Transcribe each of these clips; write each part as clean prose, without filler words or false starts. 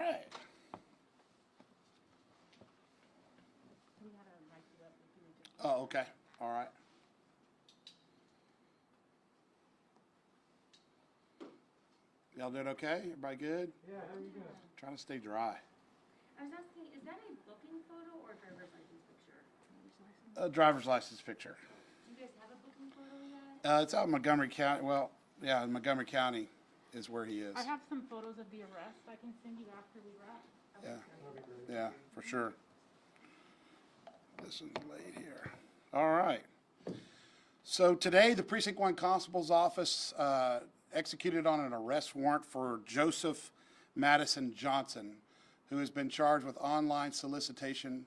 right. We had a mic it up if you would just. Oh, okay. All right. Y'all doing okay? Everybody good? Yeah, how are you doing? Trying to stay dry. I was asking, is that a booking photo or a driver's license picture? Driver's license picture. Do you guys have a booking photo yet? It's out in Montgomery County. Well, yeah, in Montgomery County is where he is. I have some photos of the arrest I can send you after we wrap. Yeah, That'd be great. yeah, for sure. This is late here. All right. So today, the Precinct 1 Constable's Office executed on an arrest warrant for Joseph Madison Johnson, who has been charged with online solicitation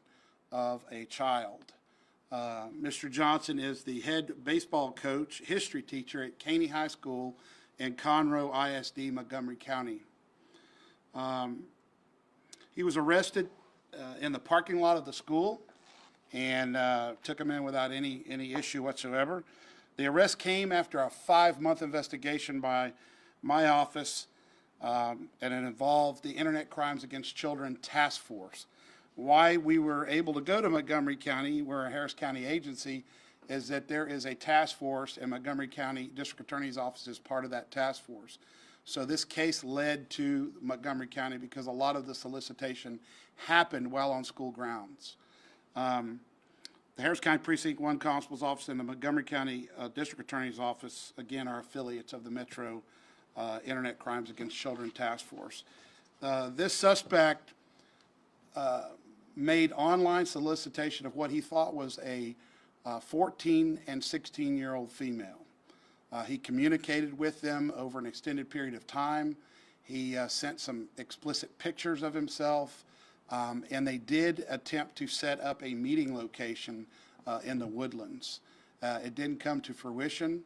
of a child. Mr. Johnson is the head baseball coach, history teacher at Caney High School in Conroe ISD, Montgomery County. He was arrested in the parking lot of the school and took him in without any issue whatsoever. The arrest came after a 5-month investigation by my office, and it involved the Internet Crimes Against Children Task Force. Why we were able to go to Montgomery County, we're a Harris County agency, is that there is a task force, and Montgomery County District Attorney's Office is part of that task force. So this case led to Montgomery County because a lot of the solicitation happened while on school grounds. The Harris County Precinct 1 Constable's Office and the Montgomery County District Attorney's Office, again, are affiliates of the Metro Internet Crimes Against Children Task Force. This suspect made online solicitation of what he thought was a 14 and 16-year-old female. He communicated with them over an extended period of time. He sent some explicit pictures of himself, and they did attempt to set up a meeting location in the Woodlands. It didn't come to fruition.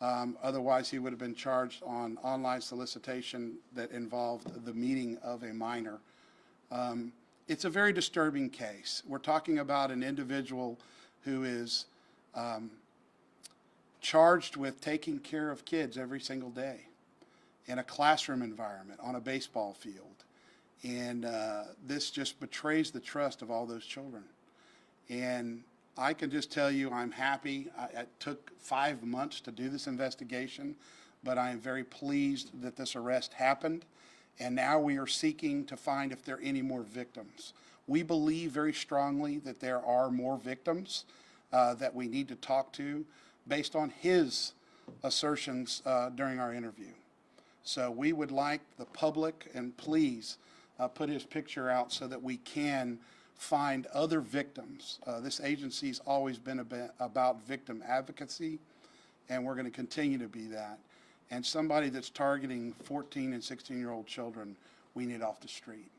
Otherwise, he would have been charged on online solicitation that involved the meeting of a minor. It's a very disturbing case. We're talking about an individual who is charged with taking care of kids every single day in a classroom environment, on a baseball field. And this just betrays the trust of all those children. And I can just tell you I'm happy. It took 5 months to do this investigation, but I am very pleased that this arrest happened. And now we are seeking to find if there are any more victims. We believe very strongly that there are more victims that we need to talk to based on his assertions during our interview. So we would like the public, and please put his picture out so that we can find other victims. This agency's always been about victim advocacy, and we're going to continue to be that. And somebody that's targeting 14 and 16-year-old children, we need off the street.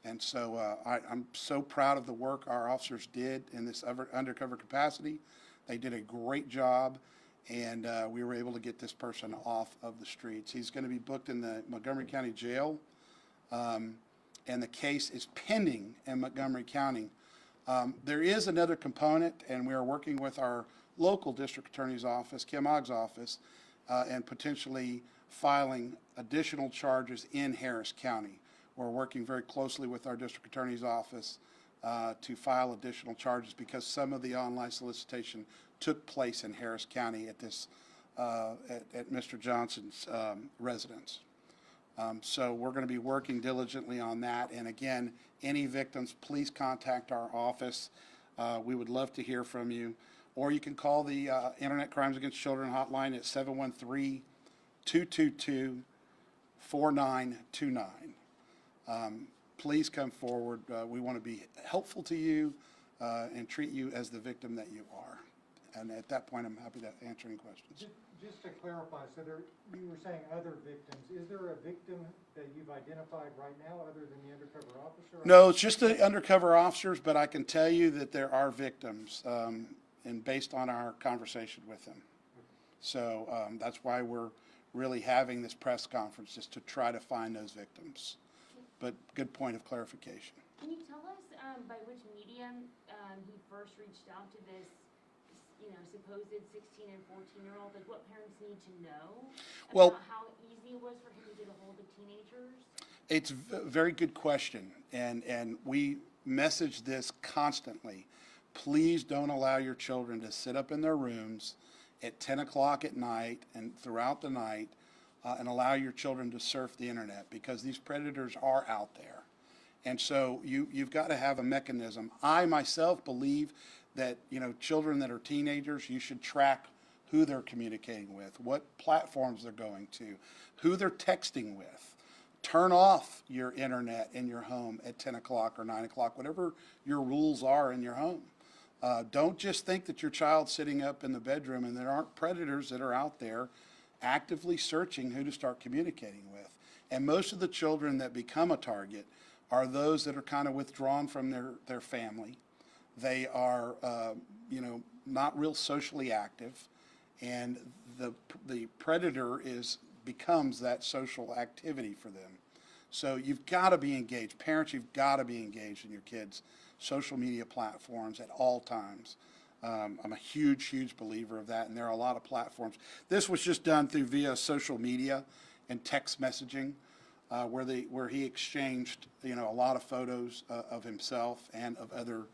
And so I'm so proud of the work our officers did in this undercover capacity. They did a great job, and we were able to get this person off of the streets. He's going to be booked in the Montgomery County Jail, and the case is pending in Montgomery County. There is another component, and we are working with our local district attorney's office, Kim Ogg's office, and potentially filing additional charges in Harris County. We're working very closely with our district attorney's office to file additional charges because some of the online solicitation took place in Harris County at this at Mr. Johnson's residence. So we're going to be working diligently on that. And again, any victims, please contact our office. We would love to hear from you. Or you can call the Internet Crimes Against Children hotline at 713-222-4929. Please come forward. We want to be helpful to you and treat you as the victim that you are. And at that point, I'm happy to answer any questions. Just to clarify, so you were saying other victims. Is there a victim that you've identified right now other than the undercover officer? No, it's just the undercover officers, but I can tell you that there are victims, and based on our conversation with them. So that's why we're really having this press conference, just to try to find those victims. But good point of clarification. Can you tell us by which medium he first reached out to this, supposed 16 and 14-year-old? Like, what parents need to know about how easy it was for him to get a hold of teenagers? It's a very good question, and we message this constantly. Please don't allow your children to sit up in their rooms at 10 o'clock at night and throughout the night and allow your children to surf the internet, because these predators are out there. And so you've got to have a mechanism. I myself believe that, you know, children that are teenagers, you should track who they're communicating with, what platforms they're going to, who they're texting with. Turn off your internet in your home at 10 o'clock or 9 o'clock, whatever your rules are in your home. Don't just think that your child's sitting up in the bedroom and there aren't predators that are out there actively searching who to start communicating with. And most of the children that become a target are those that are kind of withdrawn from their family. They are, you know, not real socially active, and the predator becomes that social activity for them. So you've got to be engaged. Parents, you've got to be engaged in your kids' social media platforms at all times. I'm a huge believer of that, and there are a lot of platforms. This was just done through via social media and text messaging, where he exchanged, you know, a lot of photos of himself and of other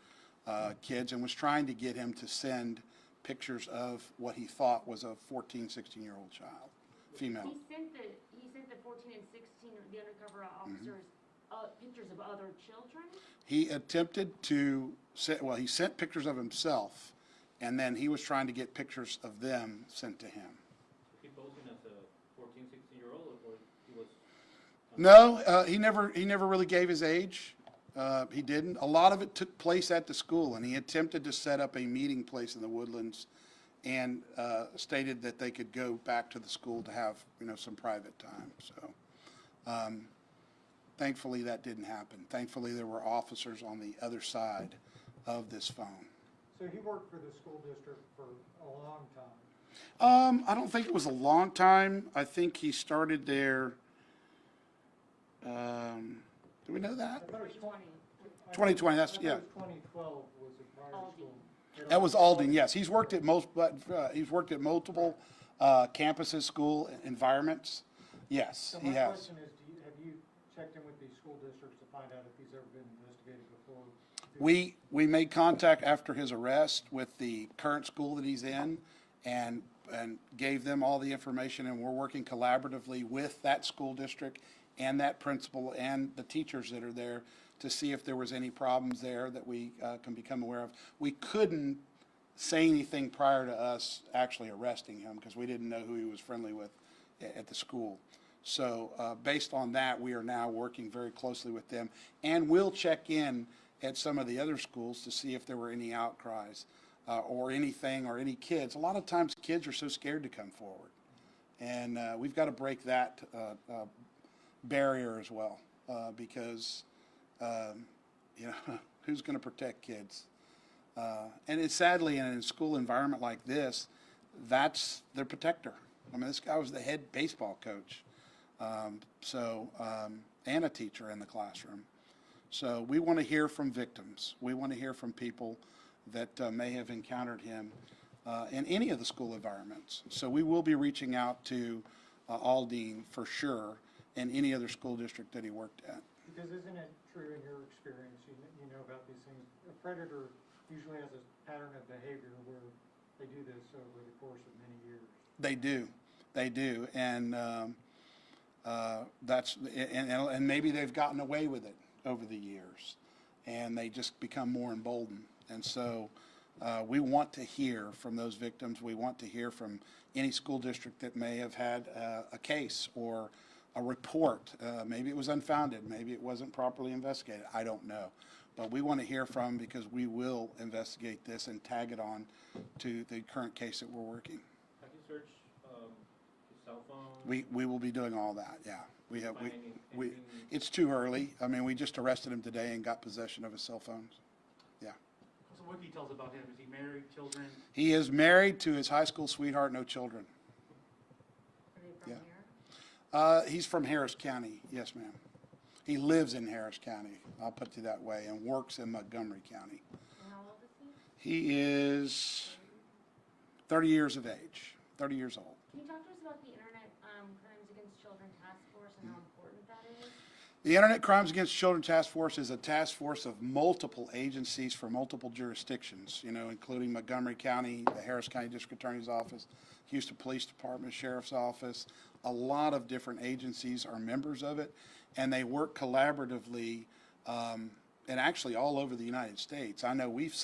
kids, and was trying to get him to send pictures of what he thought was a 14, 16-year-old child, female. He sent the 14 and 16, the undercover officers, pictures of other children? He attempted to he sent pictures of himself, and then he was trying to get pictures of them sent to him. Was he posing as a 14, 16-year-old, or he was? No, he never really gave his age. He didn't. A lot of it took place at the school, and he attempted to set up a meeting place in the Woodlands, and stated that they could go back to the school to have, you know, some private time. So, thankfully, that didn't happen. Thankfully, there were officers on the other side of this phone. So he worked for the school district for a long time? I don't think it was a long time. I think he started there. Do we know that? I thought it was 2020. That's, I thought yeah. it was 2012 was the prior school. That was Alden. Yes, he's worked at he's worked at multiple campuses, school environments. Yes, So he my has. question is, have you checked in with these school districts to find out if he's ever been investigated before? We made contact after his arrest with the current school that he's in, and gave them all the information, and we're working collaboratively with that school district and that principal and the teachers that are there to see if there was any problems there that we can become aware of. We couldn't say anything prior to us actually arresting him, because we didn't know who he was friendly with at the school. So based on that, we are now working very closely with them, and we'll check in at some of the other schools to see if there were any outcries or anything, or any kids. A lot of times kids are so scared to come forward, and we've got to break that barrier as well, because you know, who's going to protect kids? And it's sadly, in a school environment like this, that's their protector. I mean, this guy was the head baseball coach, and a teacher in the classroom. So we want to hear from victims. We want to hear from people that may have encountered him in any of the school environments. So we will be reaching out to Alden for sure, and any other school district that he worked at. Because isn't it true in your experience, you know about these things, a predator usually has a pattern of behavior where they do this over the course of many years? They do, and and maybe they've gotten away with it over the years, and they just become more emboldened. And so we want to hear from those victims. We want to hear from any school district that may have had a case or a report. Maybe it was unfounded. Maybe it wasn't properly investigated. I don't know. But we want to hear from, because we will investigate this and tag it on to the current case that we're working. Have you searched his cell phone? We will be doing all that, yeah. We have, Find we, anything? it's too early. I mean, we just arrested him today and got possession of his cell phones. Yeah. So what can you tell us about him? Is he married, children? He is married to his high school sweetheart, no children. Are they from Yeah. here? He's from Harris County, yes, ma'am. He lives in Harris County, I'll put it that way, and works in Montgomery County. And how old is he? He is 30 years of age, 30 years old. Can you talk to us about the Internet Crimes Against Children Task Force and how important that is? The Internet Crimes Against Children Task Force is a task force of multiple agencies for multiple jurisdictions, including Montgomery County, the Harris County District Attorney's Office, Houston Police Department, Sheriff's Office. A lot of different agencies are members of it, and they work collaboratively, and actually all over the United States. I know we've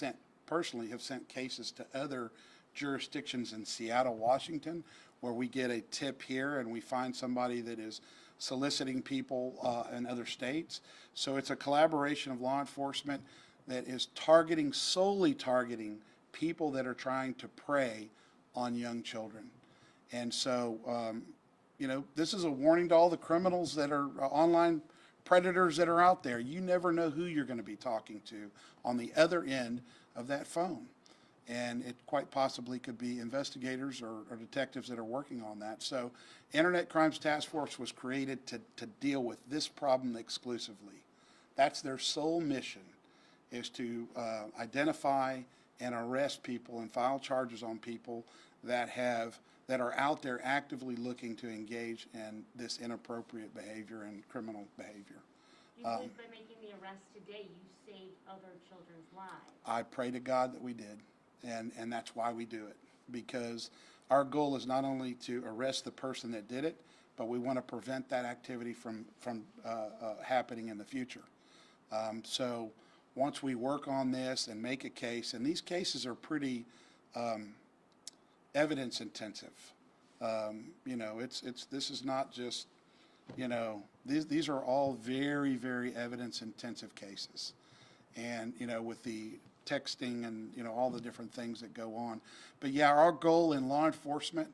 personally have sent cases to other jurisdictions in Seattle, Washington, where we get a tip here and we find somebody that is soliciting people in other states. So it's a collaboration of law enforcement that is solely targeting people that are trying to prey on young children. And so, this is a warning to all the criminals that are online predators that are out there. You never know who you're going to be talking to on the other end of that phone. And it quite possibly could be investigators or detectives that are working on that. So Internet Crimes Task Force was created to deal with this problem exclusively. That's their sole mission, is to identify and arrest people and file charges on people that are out there actively looking to engage in this inappropriate behavior and criminal behavior. You believe by making the arrest today, you saved other children's lives? I pray to God that we did. And that's why we do it, because our goal is not only to arrest the person that did it, but we want to prevent that activity from happening in the future. So once we work on this and make a case, and these cases are pretty evidence intensive. This is not just, these are all very, very evidence intensive cases. And, with the texting and, all the different things that go on. But yeah, our goal in law enforcement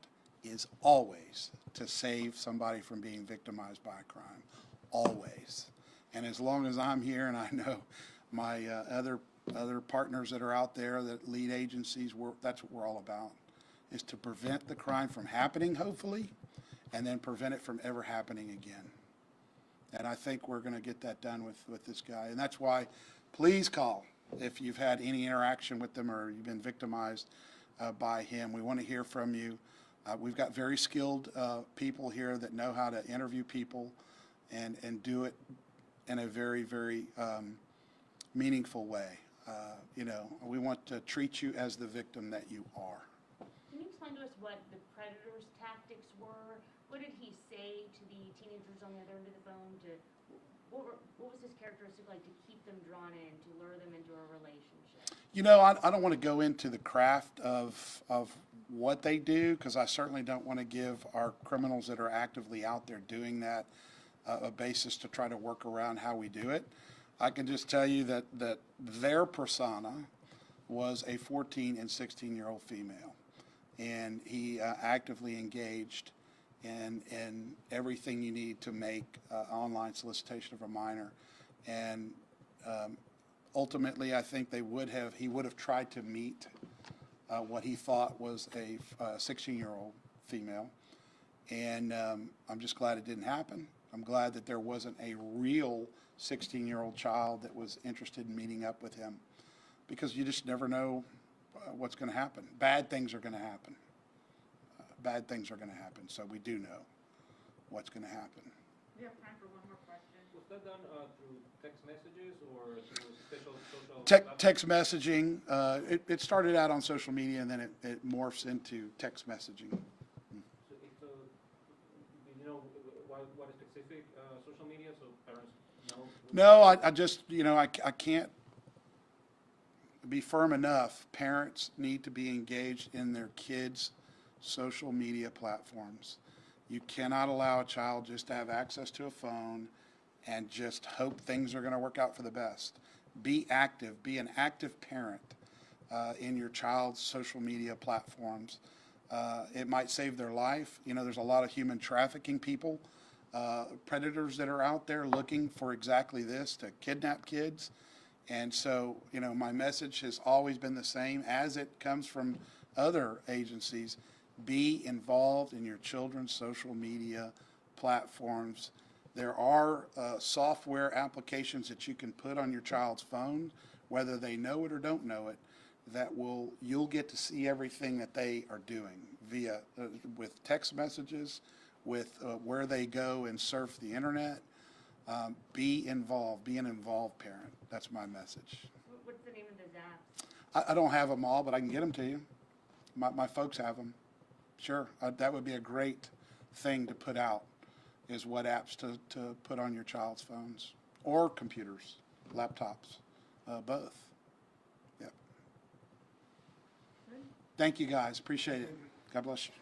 is always to save somebody from being victimized by a crime. Always. And as long as I'm here, and I know my other partners that are out there that lead agencies, that's what we're all about, is to prevent the crime from happening, hopefully, and then prevent it from ever happening again. And I think we're going to get that done with this guy. And that's why, please call if you've had any interaction with them or you've been victimized by him. We want to hear from you. We've got very skilled people here that know how to interview people and do it in a very, very meaningful way. We want to treat you as the victim that you are. Can you explain to us what the predator's tactics were? What did he say to the teenagers on the other end of the phone? What was his characteristic like to keep them drawn in, to lure them into a relationship? I don't want to go into the craft of what they do, because I certainly don't want to give our criminals that are actively out there doing that a basis to try to work around how we do it. I can just tell you that their persona was a 14 and 16-year-old female, and he actively engaged in everything you need to make online solicitation of a minor. And ultimately, I think he would have tried to meet what he thought was a 16-year-old female. And I'm just glad it didn't happen. I'm glad that there wasn't a real 16-year-old child that was interested in meeting up with him, because you just never know what's going to happen. Bad things are going to happen. Bad things are going to happen. So we do know what's going to happen. We have time for one more question. Was that done through text messages or through special social? Text messaging. It started out on social media, and then it morphs into text messaging. So do you know what specific social media, so parents know? No, I just, I can't be firm enough. Parents need to be engaged in their kids' social media platforms. You cannot allow a child just to have access to a phone and just hope things are going to work out for the best. Be active. Be an active parent in your child's social media platforms. It might save their life. There's a lot of human trafficking people, predators that are out there looking for exactly this, to kidnap kids. And so, my message has always been the same as it comes from other agencies. Be involved in your children's social media platforms. There are software applications that you can put on your child's phone, whether they know it or don't know it, that you'll get to see everything that they are doing via with text messages, with where they go and surf the internet. Be involved, be an involved parent. That's my message. What's the name of those apps? I don't have them all, but I can get them to you. My folks have them. Sure, that would be a great thing to put out, is what apps to put on your child's phones or computers, laptops, both. Yep. Thank you, guys. Appreciate it. God bless you.